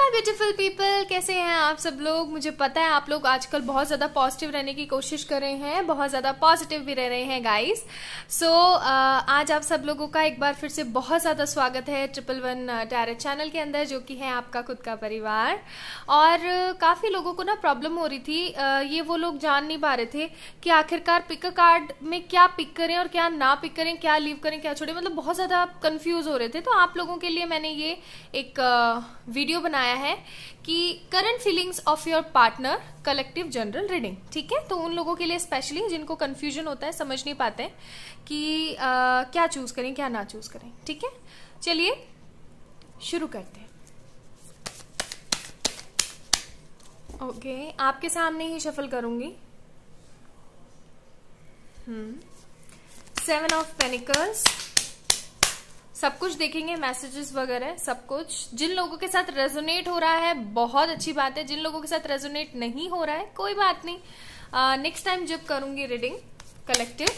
My beautiful people, कैसे हैं आप सब लोग। मुझे पता है आप लोग आजकल बहुत ज्यादा पॉजिटिव रहने की कोशिश कर रहे हैं, बहुत ज्यादा पॉजिटिव भी रह रहे हैं गाइस। सो आज आप सब लोगों का एक बार फिर से बहुत ज्यादा स्वागत है 111 टैरेट चैनल के अंदर, जो कि है आपका खुद का परिवार। और काफी लोगों को ना प्रॉब्लम हो रही थी, ये वो लोग जान नहीं पा रहे थे कि आखिरकार पिक कार्ड में क्या पिक करें और क्या ना पिक करें, क्या लीव करें क्या छोड़ें, मतलब बहुत ज्यादा कंफ्यूज हो रहे थे। तो आप लोगों के लिए मैंने ये एक वीडियो बनाया है कि current feelings of your partner collective general reading. ठीक है, तो उन लोगों के लिए स्पेशली जिनको कंफ्यूजन होता है, समझ नहीं पाते हैं कि क्या चूज करें क्या ना चूज करें। ठीक है, चलिए शुरू करते हैं। ओके, आपके सामने ही शफल करूंगी। 7 ऑफ पेनिकल्स, सब कुछ देखेंगे, मैसेजेस वगैरह सब कुछ। जिन लोगों के साथ रेजोनेट हो रहा है बहुत अच्छी बात है, जिन लोगों के साथ रेजोनेट नहीं हो रहा है कोई बात नहीं। नेक्स्ट टाइम जब करूंगी रीडिंग कलेक्टिव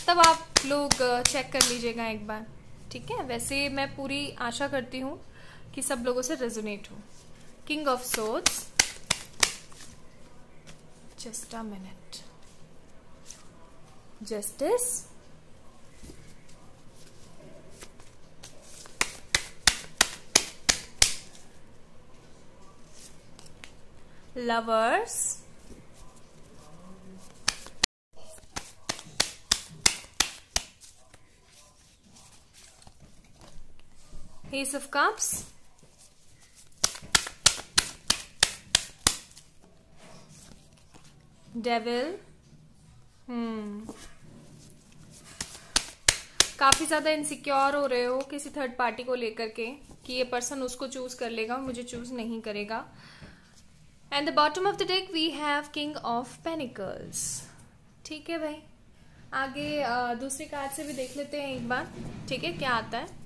तब आप लोग चेक कर लीजिएगा एक बार। ठीक है, वैसे मैं पूरी आशा करती हूँ कि सब लोगों से रेजोनेट हो। King of swords, just a minute, justice, lovers, ace of cups, devil। काफी ज्यादा इनसिक्योर हो रहे हो किसी थर्ड पार्टी को लेकर के कि ये पर्सन उसको चूज कर लेगा, मुझे चूज नहीं करेगा। And the bottom of the deck we have king of pentacles. ठीक है भाई, आगे दूसरी कार्ड से भी देख लेते हैं एक बार। ठीक है, क्या आता है।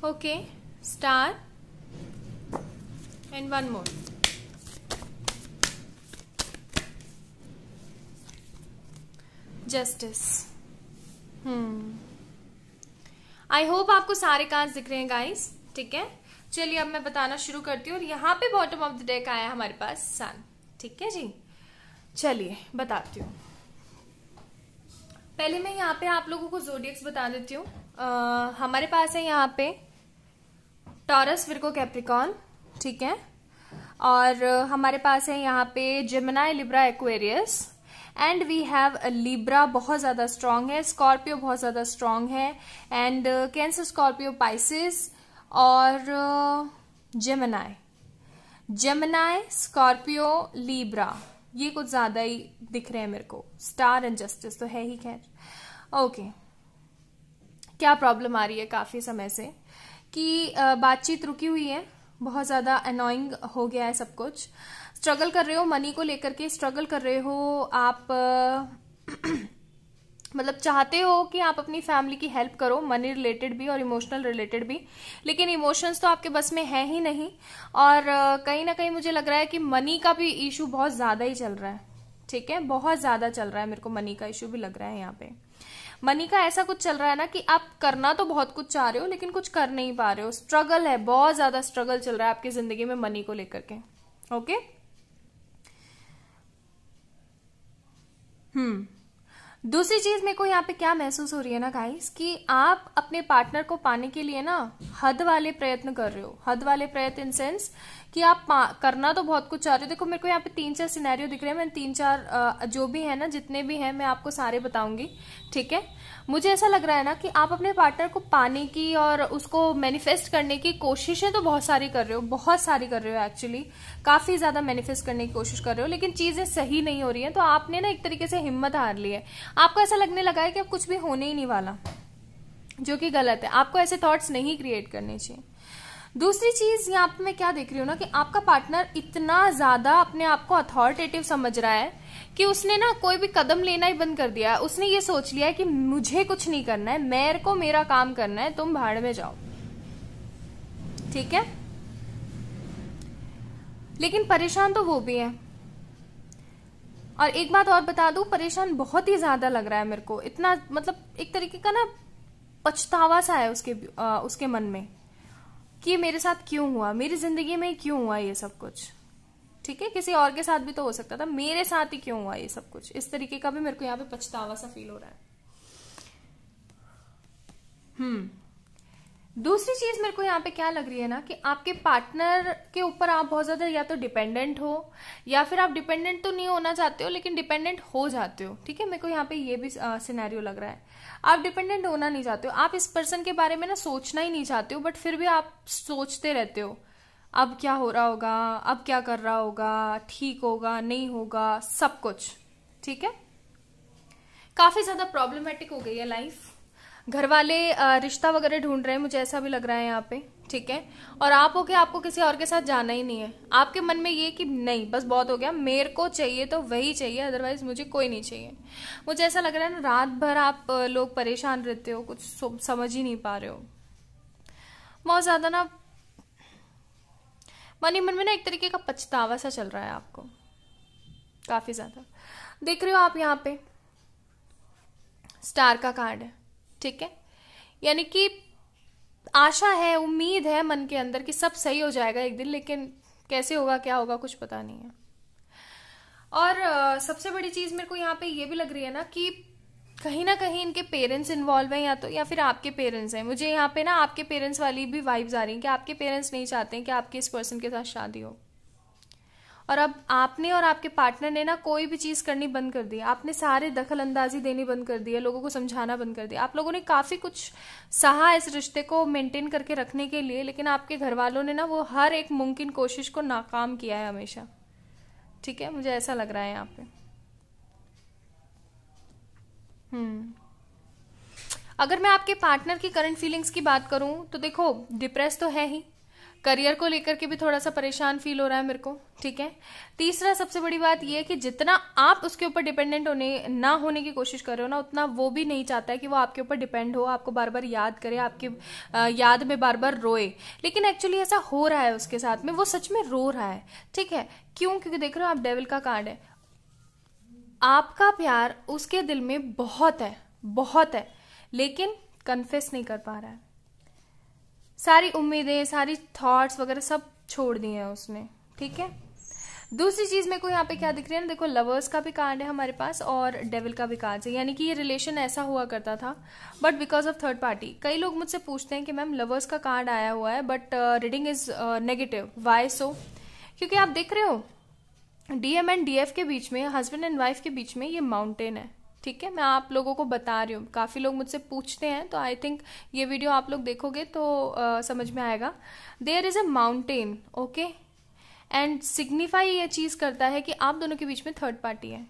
Okay, star and one more. Justice. I hope आपको सारे कार्ड्स दिख रहे हैं गाइस। ठीक है, चलिए अब मैं बताना शुरू करती हूँ। और यहाँ पे बॉटम ऑफ द डेक आया हमारे पास सन। ठीक है जी, चलिए बताती हूँ। पहले मैं यहाँ पे आप लोगों को ज़ोडिएक्स बता देती हूँ। हमारे पास है यहाँ पे टॉरस, विर्गो, कैप्रिकॉर्न। ठीक है, और हमारे पास है यहाँ पे Gemini, Libra, Aquarius. And we have Libra बहुत ज्यादा स्ट्रांग है, स्कॉर्पियो बहुत ज्यादा स्ट्रांग है, एंड कैंसर, स्कॉर्पियो, पाइसिस और जेमिनी। जेमिनी, स्कॉर्पियो, लिब्रा, ये कुछ ज्यादा ही दिख रहे हैं मेरे को। स्टार एंड जस्टिस तो है ही खैर। ओके, क्या प्रॉब्लम आ रही है काफी समय से कि बातचीत रुकी हुई है, बहुत ज्यादा अनोइंग हो गया है सब कुछ। स्ट्रगल कर रहे हो मनी को लेकर के, स्ट्रगल कर रहे हो आप मतलब चाहते हो कि आप अपनी फैमिली की हेल्प करो, मनी रिलेटेड भी और इमोशनल रिलेटेड भी, लेकिन इमोशंस तो आपके बस में है ही नहीं। और कहीं ना कहीं मुझे लग रहा है कि मनी का भी इशू बहुत ज्यादा ही चल रहा है। ठीक है, बहुत ज्यादा चल रहा है, मेरे को मनी का इशू भी लग रहा है यहाँ पे। मनी का ऐसा कुछ चल रहा है ना कि आप करना तो बहुत कुछ चाह रहे हो लेकिन कुछ कर नहीं पा रहे हो। स्ट्रगल है, बहुत ज्यादा स्ट्रगल चल रहा है आपकी जिंदगी में मनी को लेकर के। ओके, दूसरी चीज मेरे को यहाँ पे क्या महसूस हो रही है ना गाइस, कि आप अपने पार्टनर को पाने के लिए ना हद वाले प्रयत्न कर रहे हो। हद वाले प्रयत्न इन सेंस कि आप करना तो बहुत कुछ चाह रहे हो। देखो मेरे को यहाँ पे 3-4 सिनेरियो दिख रहे हैं, मैं 3-4 जो भी है ना, जितने भी हैं मैं आपको सारे बताऊंगी। ठीक है, मुझे ऐसा लग रहा है ना कि आप अपने पार्टनर को पाने की और उसको मैनिफेस्ट करने की कोशिशें तो बहुत सारी कर रहे हो, बहुत सारी कर रहे हो एक्चुअली, काफी ज्यादा मैनिफेस्ट करने की कोशिश कर रहे हो, लेकिन चीजें सही नहीं हो रही हैं। तो आपने ना एक तरीके से हिम्मत हार ली है। आपको ऐसा लगने लगा है कि अब कुछ भी होने ही नहीं वाला, जो कि गलत है। आपको ऐसे थॉट्स नहीं क्रिएट करने चाहिए। दूसरी चीज यहाँ पे मैं क्या देख रही हूँ ना कि आपका पार्टनर इतना ज्यादा अपने आप को अथॉरिटेटिव समझ रहा है कि उसने ना कोई भी कदम लेना ही बंद कर दिया है। उसने ये सोच लिया है कि मुझे कुछ नहीं करना है, मेरे को मेरा काम करना है, तुम भाड़ में जाओ। ठीक है, लेकिन परेशान तो वो भी है। और एक बात और बता दूं, परेशान बहुत ही ज्यादा लग रहा है मेरे को, इतना मतलब एक तरीके का ना पछतावा सा है उसके मन में कि ये मेरे साथ क्यों हुआ, मेरी जिंदगी में क्यों हुआ ये सब कुछ। ठीक है, किसी और के साथ भी तो हो सकता था, मेरे साथ ही क्यों हुआ ये सब कुछ, इस तरीके का भी मेरे को यहाँ पे पछतावा सा फील हो रहा है। दूसरी चीज मेरे को यहाँ पे क्या लग रही है ना, कि आपके पार्टनर के ऊपर आप बहुत ज्यादा या तो डिपेंडेंट हो, या फिर आप डिपेंडेंट तो नहीं होना चाहते हो लेकिन डिपेंडेंट हो जाते हो। ठीक है, मेरे को यहाँ पे ये भी सिनेरियो लग रहा है, आप डिपेंडेंट होना नहीं चाहते हो, आप इस पर्सन के बारे में ना सोचना ही नहीं चाहते हो, बट फिर भी आप सोचते रहते हो अब क्या हो रहा होगा, अब क्या कर रहा होगा, ठीक होगा नहीं होगा, सब कुछ। ठीक है, काफी ज्यादा प्रॉब्लमेटिक हो गई है लाइफ। घर वाले रिश्ता वगैरह ढूंढ रहे हैं, मुझे ऐसा भी लग रहा है यहाँ पे। ठीक है, और आप हो के आपको किसी और के साथ जाना ही नहीं है, आपके मन में ये कि नहीं बस बहुत हो गया, मेरे को चाहिए तो वही चाहिए, अदरवाइज मुझे कोई नहीं चाहिए। मुझे ऐसा लग रहा है ना, रात भर आप लोग परेशान रहते हो, कुछ समझ ही नहीं पा रहे हो, बहुत ज्यादा ना मन ही मन में ना एक तरीके का पछतावा सा चल रहा है आपको, काफी ज्यादा। देख रहे हो आप यहाँ पे स्टार का कार्ड है। ठीक है, यानी कि आशा है, उम्मीद है मन के अंदर कि सब सही हो जाएगा एक दिन, लेकिन कैसे होगा क्या होगा कुछ पता नहीं है। और सबसे बड़ी चीज मेरे को यहाँ पे ये भी लग रही है ना कि कहीं ना कहीं इनके पेरेंट्स इन्वॉल्व हैं, या तो या फिर आपके पेरेंट्स हैं। मुझे यहाँ पे ना आपके पेरेंट्स वाली भी वाइब्स आ रही हैं कि आपके पेरेंट्स नहीं चाहते हैं कि आपके इस पर्सन के साथ शादी हो, और अब आपने और आपके पार्टनर ने ना कोई भी चीज करनी बंद कर दी, आपने सारे दखल अंदाजी देनी बंद कर दी है, लोगों को समझाना बंद कर दिया। आप लोगों ने काफी कुछ सहा इस रिश्ते को मेंटेन करके रखने के लिए, लेकिन आपके घर वालों ने ना वो हर एक मुमकिन कोशिश को नाकाम किया है हमेशा। ठीक है, मुझे ऐसा लग रहा है यहाँ पे। अगर मैं आपके पार्टनर की करंट फीलिंग्स की बात करूं तो देखो, डिप्रेस तो है ही, करियर को लेकर के भी थोड़ा सा परेशान फील हो रहा है मेरे को। ठीक है, तीसरा सबसे बड़ी बात यह है कि जितना आप उसके ऊपर डिपेंडेंट ना होने की कोशिश कर रहे हो ना, उतना वो भी नहीं चाहता है कि वो आपके ऊपर डिपेंड हो, आपको बार बार याद करे, आपके याद में बार बार रोए। लेकिन एक्चुअली ऐसा हो रहा है उसके साथ में, वो सच में रो रहा है। ठीक है, क्यों? क्योंकि देख रहे हो आप, डेविल का कार्ड है, आपका प्यार उसके दिल में बहुत है, बहुत है, लेकिन कन्फेस नहीं कर पा रहा है। सारी उम्मीदें, सारी थॉट्स वगैरह सब छोड़ दी हैं उसने। ठीक है, दूसरी चीज मेरे को यहाँ पे क्या दिख रही है ना, देखो लवर्स का भी कार्ड है हमारे पास और डेविल का भी कार्ड है, यानी कि ये रिलेशन ऐसा हुआ करता था but because of third party. कई लोग मुझसे पूछते हैं कि मैम लवर्स का कार्ड आया हुआ है but reading is negative, why so? क्योंकि आप देख रहे हो डीएम एंड डीएफ के बीच में, हस्बैंड एंड वाइफ के बीच में ये माउंटेन है। ठीक है, मैं आप लोगों को बता रही हूँ, काफी लोग मुझसे पूछते हैं, तो आई थिंक ये वीडियो आप लोग देखोगे तो समझ में आएगा। There is a mountain, okay, and signify ये चीज करता है कि आप दोनों के बीच में थर्ड पार्टी है।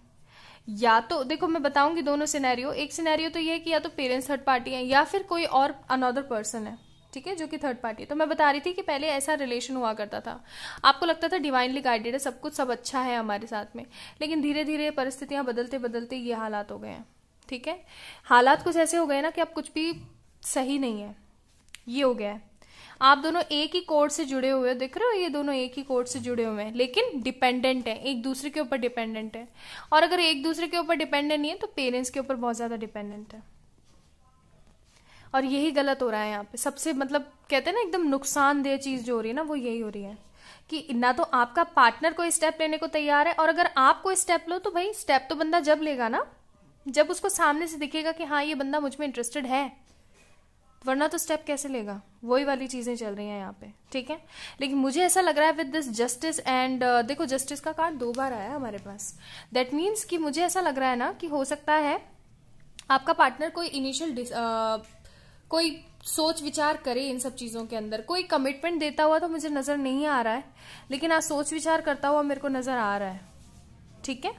या तो देखो मैं बताऊंगी दोनों सिनेरियो, एक सिनेरियो तो ये है कि या तो पेरेंट्स थर्ड पार्टी है या फिर कोई और अनदर पर्सन है, ठीक है, जो कि थर्ड पार्टी है। तो मैं बता रही थी कि पहले ऐसा रिलेशन हुआ करता था, आपको लगता था डिवाइनली गाइडेड है, सब कुछ सब अच्छा है हमारे साथ में, लेकिन धीरे धीरे परिस्थितियां बदलते बदलते ये हालात हो गए हैं। ठीक है, हालात कुछ ऐसे हो गए ना कि अब कुछ भी सही नहीं है, ये हो गया है। आप दोनों एक ही कोड से जुड़े हुए हो, देख रहे हो, ये दोनों एक ही कोड से जुड़े हुए हैं, लेकिन डिपेंडेंट है, एक दूसरे के ऊपर डिपेंडेंट है। और अगर एक दूसरे के ऊपर डिपेंडेंट नहीं है तो पेरेंट्स के ऊपर बहुत ज्यादा डिपेंडेंट है, और यही गलत हो रहा है यहाँ पे। सबसे मतलब कहते हैं ना एकदम नुकसानदेह चीज जो हो रही है ना, वो यही हो रही है कि ना तो आपका पार्टनर कोई स्टेप लेने को तैयार है, और अगर आप कोई स्टेप लो तो भाई स्टेप तो बंदा जब लेगा ना, जब उसको सामने से दिखेगा कि हाँ ये बंदा मुझ में इंटरेस्टेड है, वरना तो स्टेप कैसे लेगा। वही वाली चीजें चल रही हैं यहाँ पे। ठीक है, लेकिन मुझे ऐसा लग रहा है विद दिस जस्टिस एंड देखो जस्टिस का कार्ड 2 बार आया है हमारे पास, दैट मीन्स कि मुझे ऐसा लग रहा है ना कि हो सकता है आपका पार्टनर कोई इनिशियल कोई सोच विचार करे इन सब चीजों के अंदर। कोई कमिटमेंट देता हुआ तो मुझे नजर नहीं आ रहा है, लेकिन आज सोच विचार करता हुआ मेरे को नजर आ रहा है। ठीक है,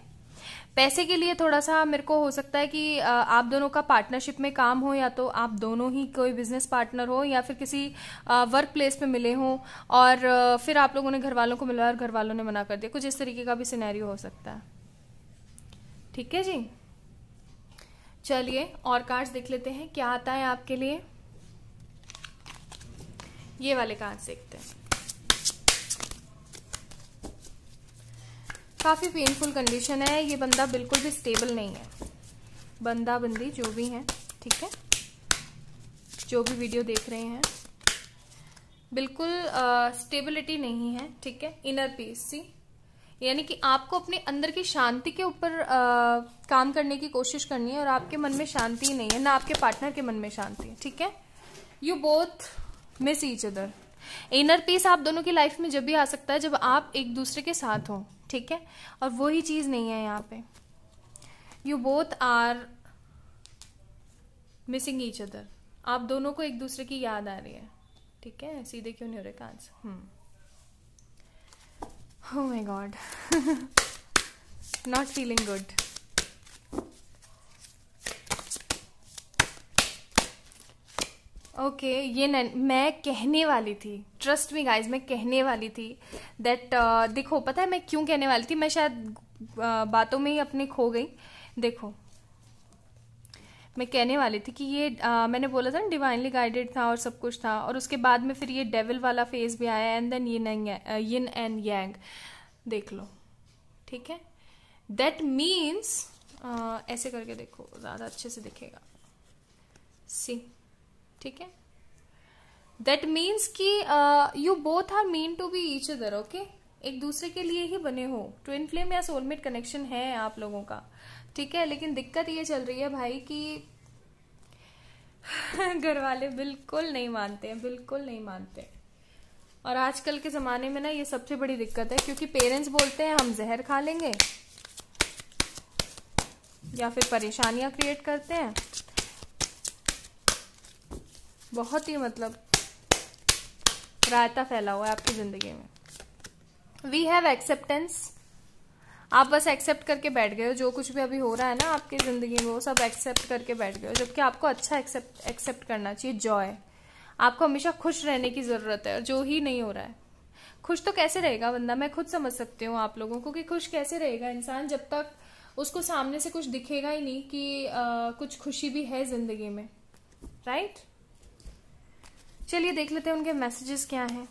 पैसे के लिए थोड़ा सा मेरे को हो सकता है कि आप दोनों का पार्टनरशिप में काम हो, या तो आप दोनों ही कोई बिजनेस पार्टनर हो या फिर किसी वर्क प्लेस पे मिले हो, और फिर आप लोगों ने घर वालों को मिलवाया और घर वालों ने मना कर दिया, कुछ इस तरीके का भी सिनेरियो हो सकता है। ठीक है जी, चलिए और कार्ड्स देख लेते हैं क्या आता है आपके लिए। ये वाले कार्ड्स देखते हैं। काफी पेनफुल कंडीशन है। ये बंदा बिल्कुल भी स्टेबल नहीं है, बंदा बंदी जो भी है, ठीक है, जो भी वीडियो देख रहे हैं, बिल्कुल स्टेबिलिटी नहीं है, ठीक है। इनर पीस, सी, यानी कि आपको अपने अंदर की शांति के ऊपर काम करने की कोशिश करनी है और आपके मन में शांति नहीं है, ना आपके पार्टनर के मन में शांति है, ठीक है। You both miss each other. Inner peace आप दोनों की लाइफ में जब भी आ सकता है जब आप एक दूसरे के साथ हो, ठीक है, और वही चीज नहीं है यहाँ पे। You both are missing each other, आप दोनों को एक दूसरे की याद आ रही है, ठीक है। सीधे क्यों नहीं हो रहे कांच? Oh my God, not feeling good. Okay, ये मैं कहने वाली थी, ट्रस्ट मी गाइज, मैं कहने वाली थी दैट देखो, पता है मैं क्यों कहने वाली थी, मैं शायद बातों में ही अपनी खो गई। देखो, मैं कहने वाली थी कि ये मैंने बोला था ना डिवाइनली गाइडेड था और सब कुछ था, और उसके बाद में फिर ये डेविल वाला फेज भी आया, and then yin and yang, देख लो, ठीक है। दैट मीन्स ऐसे करके देखो, ज्यादा अच्छे से दिखेगा, सी, ठीक है। दैट मीन्स कि you both are mean to be each other, okay, एक दूसरे के लिए ही बने हो। ट्विन फ्लेम या सोलमेट कनेक्शन है आप लोगों का, ठीक है। लेकिन दिक्कत ये चल रही है भाई कि घर वाले बिल्कुल नहीं मानते हैं, बिल्कुल नहीं मानते। और आजकल के जमाने में ना ये सबसे बड़ी दिक्कत है, क्योंकि पेरेंट्स बोलते हैं हम जहर खा लेंगे या फिर परेशानियां क्रिएट करते हैं, बहुत ही मतलब रायता फैला हुआ है आपकी जिंदगी में। वी हैव एक्सेप्टेंस, आप बस एक्सेप्ट करके बैठ गए हो, जो कुछ भी अभी हो रहा है ना आपकी जिंदगी में वो सब एक्सेप्ट करके बैठ गए हो, जबकि आपको अच्छा एक्सेप्ट करना चाहिए, जॉय। आपको हमेशा खुश रहने की जरूरत है, जो ही नहीं हो रहा है। खुश तो कैसे रहेगा बंदा, मैं खुद समझ सकती हूँ आप लोगों को कि खुश कैसे रहेगा इंसान जब तक उसको सामने से कुछ दिखेगा ही नहीं कि कुछ खुशी भी है जिंदगी में, राइट। चलिए देख लेते हैं उनके मैसेजेस क्या हैं।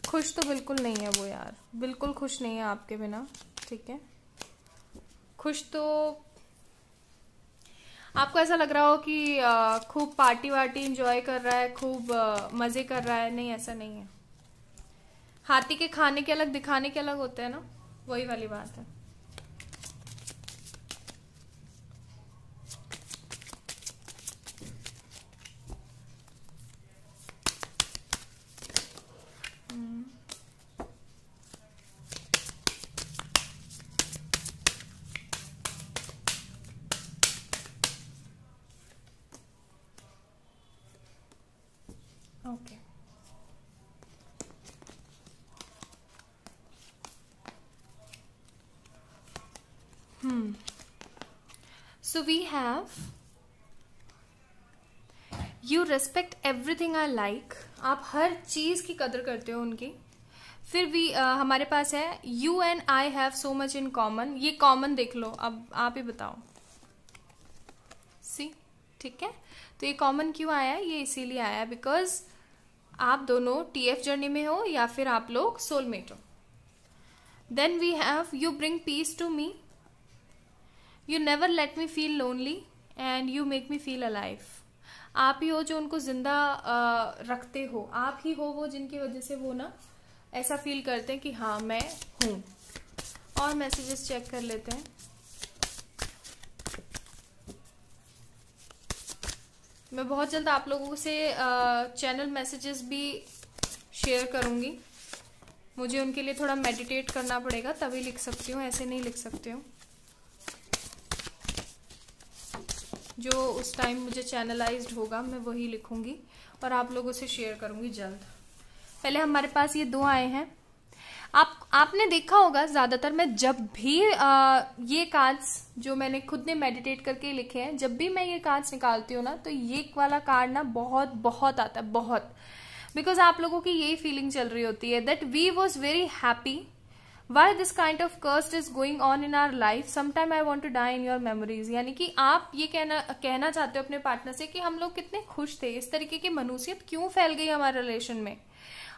खुश तो बिल्कुल नहीं है वो यार, बिल्कुल खुश नहीं है आपके बिना, ठीक है। खुश तो आपको ऐसा लग रहा हो कि खूब पार्टी वार्टी एंजॉय कर रहा है, खूब मजे कर रहा है, नहीं ऐसा नहीं है। हाथी के खाने के अलग दिखाने के अलग होते हैं ना, वही वाली बात है। Okay, so we have you respect everything I like, आप हर चीज की कदर करते हो उनकी। फिर भी हमारे पास है you and I have so much in common, ये कॉमन देख लो, अब आप ही बताओ, सी, ठीक है। तो ये कॉमन क्यों आया है, ये इसीलिए आया है बिकॉज आप दोनों टीएफ जर्नी में हो या फिर आप लोग सोलमेट हो। Then we have you bring peace to me, you never let me feel lonely and you make me feel alive. आप ही हो जो उनको जिंदा रखते हो, आप ही हो वो जिनकी वजह से वो ना ऐसा फील करते हैं कि हाँ मैं हूं। और मैसेजेस चेक कर लेते हैं। मैं बहुत जल्द आप लोगों से चैनल मैसेजेस भी शेयर करूंगी, मुझे उनके लिए थोड़ा मेडिटेट करना पड़ेगा तभी लिख सकती हूँ, ऐसे नहीं लिख सकती हूँ। जो उस टाइम मुझे चैनलाइज्ड होगा मैं वही लिखूंगी और आप लोगों से शेयर करूंगी जल्द। पहले हमारे पास ये दो आए हैं। आपने देखा होगा ज्यादातर मैं जब भी ये कार्ड्स जो मैंने खुद ने मेडिटेट करके लिखे हैं, जब भी मैं ये कार्ड्स निकालती हूँ ना तो ये वाला कार्ड ना बहुत बहुत आता है, बहुत। बिकॉज आप लोगों की यही फीलिंग चल रही होती है that we was very happy, why this kind of curse is going on in our life, sometime I want to die in your memories. यानी कि आप ये कहना चाहते हो अपने पार्टनर से कि हम लोग कितने खुश थे, इस तरीके की मनुष्यत क्यों फैल गई हमारे रिलेशन में।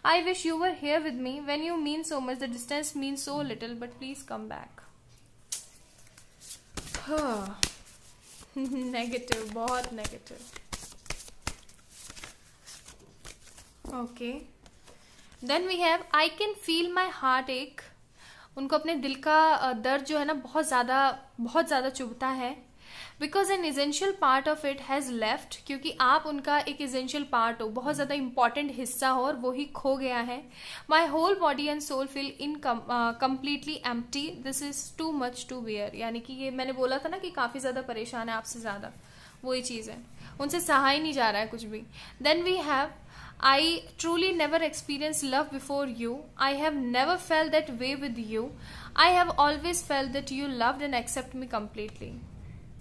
I wish you were here with me when you mean so much. The distance means so little, but please come back. Negative, बहुत negative. Okay, then we have I can feel my heart ache. उनको अपने दिल का दर्द जो है ना बहुत ज्यादा चुभता है. Because an essential part of it has left, क्योंकि आप उनका एक इजेंशियल पार्ट हो, बहुत ज्यादा इंपॉर्टेंट हिस्सा हो, और वो ही खो गया है. My whole body and soul feel in completely empty. This is too much to bear. यानी कि ये मैंने बोला था ना कि काफी ज्यादा परेशान है आपसे ज्यादा, वही चीज है, उनसे सहा ही नहीं जा रहा है कुछ भी. Then we have I truly never experienced love before you. I have never felt that way with you. I have always felt that you loved and accept me completely.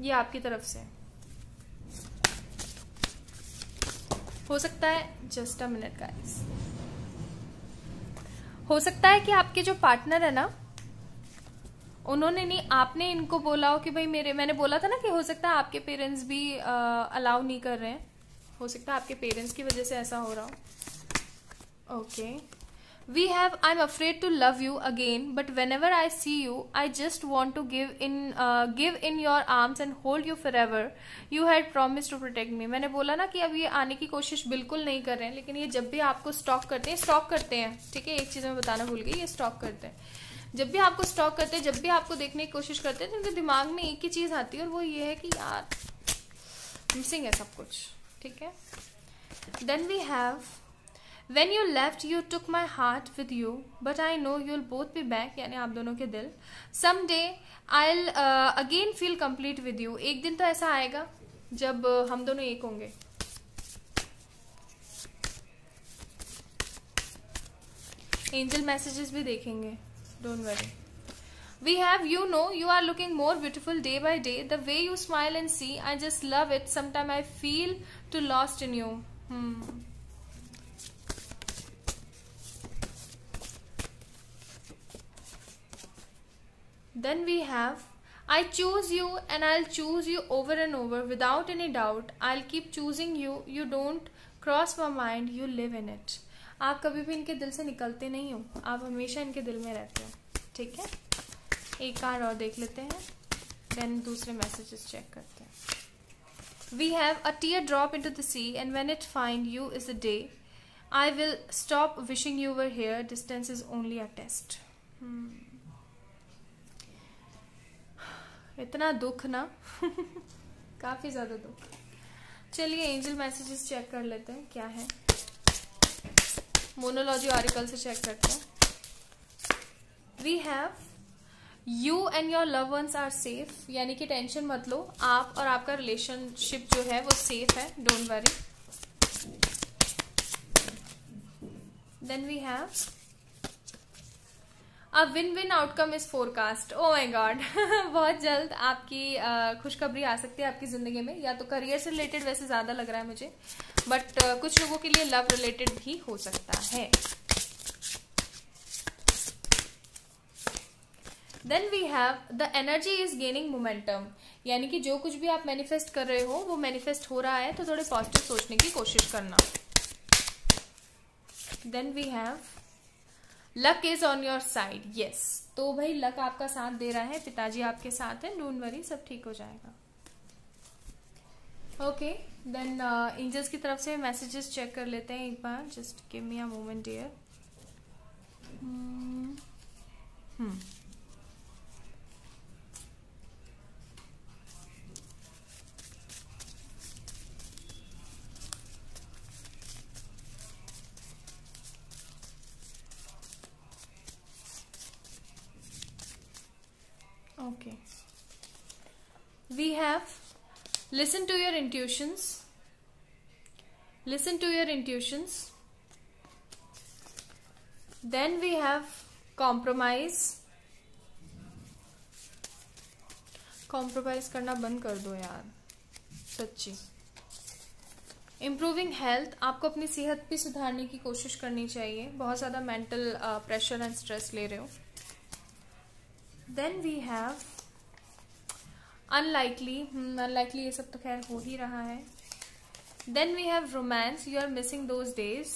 ये आपकी तरफ से हो सकता है. Just a minute guys. हो सकता है कि आपके जो पार्टनर है ना, उन्होंने नहीं, आपने इनको बोला हो कि भाई मैंने बोला था ना कि हो सकता है आपके पेरेंट्स भी अलाउ नहीं कर रहे हैं. हो सकता है आपके पेरेंट्स की वजह से ऐसा हो रहा हो. Okay, we have I am afraid to love you again, but whenever I see you I just want to give in your arms and hold you forever. You had promise to protect me. मैंने बोला ना कि अब ये आने की कोशिश बिल्कुल नहीं कर रहे हैं, लेकिन ये जब भी आपको स्टॉक करते हैं, ठीक है, एक चीज मैं बताना भूल गई, ये स्टॉक करते हैं. जब भी आपको स्टॉक करते हैं, जब भी आपको देखने की कोशिश करते हैं, तो उनके दिमाग में एक ही चीज आती है, और वो ये है कि यार मिसिंग है सब कुछ. ठीक है. Then we have when you left you took my heart with you, but I know you'll both be back. यानी आप दोनों के दिल. someday I'll again feel complete with you. एक दिन तो ऐसा आएगा जब हम दोनों एक होंगे. एंजल मैसेजेस भी देखेंगे, don't worry. We have, you know, you are looking more beautiful day by day. The way you smile and see, I just love it. Sometimes I feel too lost in you. Then we have, I choose you and I'll choose you over and over without any doubt. I'll keep choosing you. You don't cross my mind. You live in it. आप कभी भी इनके दिल से निकलते नहीं हो, आप हमेशा इनके दिल में रहते हो. ठीक है. एक कार्ड और देख लेते हैं, देन दूसरे मैसेजेस चेक करते हैं. We have a teardrop into the sea and when it find you is the day I will stop wishing you were here. Distance is only a test. इतना दुख ना काफी ज्यादा दुख. चलिए एंजल मैसेजेस चेक कर लेते हैं क्या है. मोनोलॉजी ऑरिकल से चेक करते हैं. We have you and your love ones are safe. यानी कि टेंशन मत लो, आप और आपका रिलेशनशिप जो है वो सेफ है, don't worry. Then we have a win win outcome is forecast. Oh my god. बहुत जल्द आपकी खुशखबरी आ सकती है आपकी जिंदगी में, या तो करियर से रिलेटेड, वैसे ज्यादा लग रहा है मुझे, बट कुछ लोगों के लिए लव रिलेटेड भी हो सकता है. Then we have the energy is gaining momentum. यानी कि जो कुछ भी आप मैनिफेस्ट कर रहे हो वो मैनिफेस्ट हो रहा है, तो थोड़े पॉजिटिव सोचने की कोशिश करना. Then we have luck is on your side. Yes, तो भाई लक आपका साथ दे रहा है, पिताजी आपके साथ है, डोंट वरी, सब ठीक हो जाएगा. ओके, देन एंजल्स की तरफ से मैसेजेस चेक कर लेते हैं एक बार. Just give me a moment dear. Okay. We have listen to your intuitions. Listen to your intuitions. Then we have compromise. Compromise करना बंद कर दो यार, सच्ची. Improving health. आपको अपनी सेहत भी सुधारने की कोशिश करनी चाहिए, बहुत ज्यादा मेंटल प्रेशर एंड स्ट्रेस ले रहे हो. Then we have unlikely. Unlikely ये सब तो खैर हो ही रहा है. Then we have romance. You are missing those days.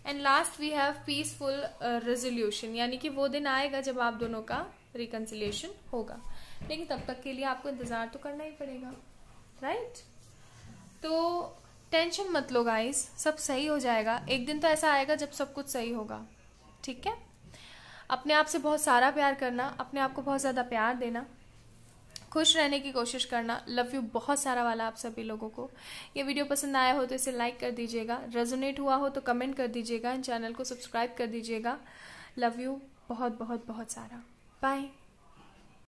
And last we have peaceful resolution, यानी कि वो दिन आएगा जब आप दोनों का रिकंसिलिएशन होगा, लेकिन तब तक के लिए आपको इंतजार तो करना ही पड़ेगा, राइट? तो टेंशन मत लो गाइस, सब सही हो जाएगा। एक दिन तो ऐसा आएगा जब सब कुछ सही होगा, ठीक है? अपने आप से बहुत सारा प्यार करना, अपने आप को बहुत ज़्यादा प्यार देना, खुश रहने की कोशिश करना। लव यू बहुत सारा वाला आप सभी लोगों को। ये वीडियो पसंद आया हो तो इसे लाइक कर दीजिएगा, रेजोनेट हुआ हो तो कमेंट कर दीजिएगा, चैनल को सब्सक्राइब कर दीजिएगा। लव यू बहुत बहुत बहुत सारा। बाय।